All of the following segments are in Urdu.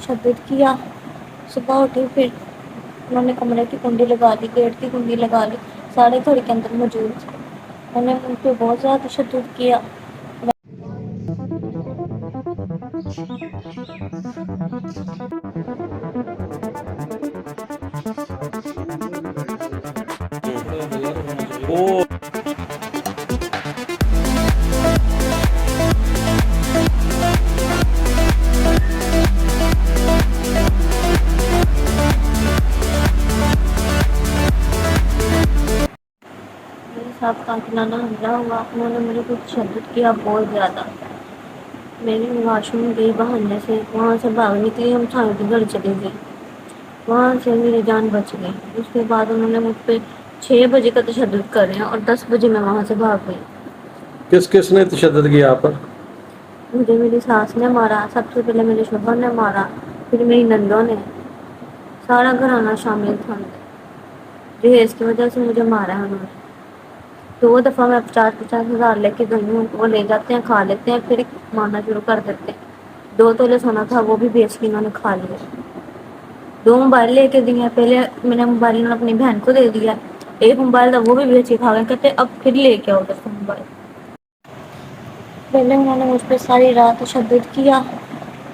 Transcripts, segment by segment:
تشدد کیا. صبح اٹھی پھر انہوں نے کمرے کی کنڈی لگا لی, گیٹ کی کنڈی لگا لی, سارے گھر کے اندر موجود تھے. انہوں نے ان پہ بہت زیادہ تشدد کیا. وہ میرے ساتھ قاتلانہ حملہ ہوا. انہوں نے مجھے کچھ تشدد کیا بہت زیادہ. میری واش روم گئی بہانے سے, وہاں سے بھاگ نکلی, ہم تھانے کے گھر چلے گئے, وہاں سے میری جان بچ گئی. اس کے بعد انہوں نے مجھ پہ 6 بجے کا تشدد کر رہے ہیں اور 10 بجے میں وہاں سے بھاگ گئی. کس کس نے تشدد کیا آپ پر؟ مجھے میری ساس نے مارا, سب سے پہلے میرے شوہر نے مارا, پھر میری نندوں نے, سارا گھرانہ شامل تھا. جہیز کی وجہ سے مجھے مارا ہے انہوں نے. 2 دفعہ میں 50-50 ہزار لے کے گئی ہوں. وہ لے جاتے ہیں, کھا لیتے ہیں, پھر مارنا شروع کر دیتے ہیں. 2 تولے سونا تھا, وہ بھی بیچ کے انہوں نے کھا لیا. 2 موبائل لے کے دیے. پہلے میں نے موبائل انہوں نے اپنی بہن کو دے دیا, 1 موبائل تھا وہ بھی بیچ کے کھا گئے. کہتے اب پھر لے کے آؤ 10 موبائل. پہلے انہوں نے مجھ پہ ساری رات تشدد کیا.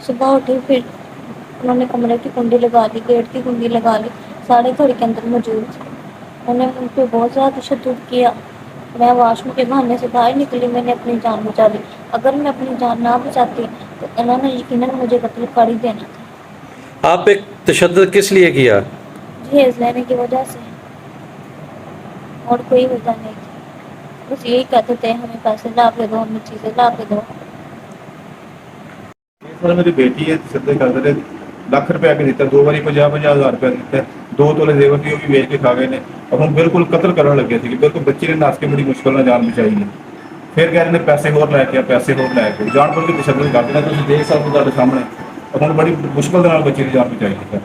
صبح اٹھی پھر انہوں نے کمرے کی کنڈی لگا لی, گیٹ کی کنڈی لگا لی, سارے گھر کے اندر موجود تھے. انہوں نے ان پہ بہت زیادہ تشدد کیا. میں واش روم کے بہانے سے باہر نکلی, میں نے اپنی جان بچا لی. اگر میں اپنی جان نہ بچاتی تو انہوں نے یقیناً مجھے قتل کر ہی دینا تھا. آپ پہ تشدد کس لیے کیا؟ جہیز لینے کی وجہ سے, اور کوئی وجہ نہیں تھی. بس یہی کہتے تھے ہمیں پیسے لا کے دو, ہمیں چیزیں لا کے دو. سر میری بیٹی ہے, تشدد کرتے رہے. لاکھ روپیہ بھی دیتا, 2 باری 50-50 ہزار روپیہ دیتا. 2 تولے زیور بھی بیچ کے کھا گئے نے. اب ہم بالکل قتل کرنے لگے تھے, بالکل بچی نے ناس کے بڑی مشکل نہ جان بچائی ہے. پھر کہہ رہے ہیں پیسے اور لے کے, پیسے اور لے کے, جان بوجھ کے تشدد کرتے ہیں. تم دیکھ سکتے تمہارے سامنے. اب ہم بڑی مشکل کے بچی کی جان بچائی ہے.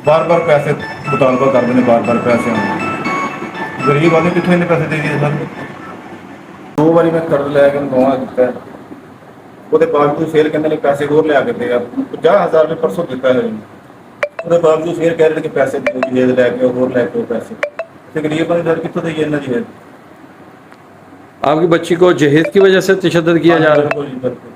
بار بار پیسے مطالبہ کرتے ہیں, بار بار پیسے. غریب والے کتنے نے پیسے دے دیے سر. 2 باری میں قرض لے کے گواں دیتا ہے. وہ باوجود پھر کہتے ہیں پیسے اور لے کے دے. 50,000 میں پرسوں دیتا ہے. وہ باوجود پھر کہہ رہے ہیں کہ پیسے جہیز لے کے اور لے کے پیسے. غریب بندے سر کتوں دے جہیز. آپ کی بچی کو جہیز کی وجہ سے تشدد کیا جا رہا ہے؟ بالکل.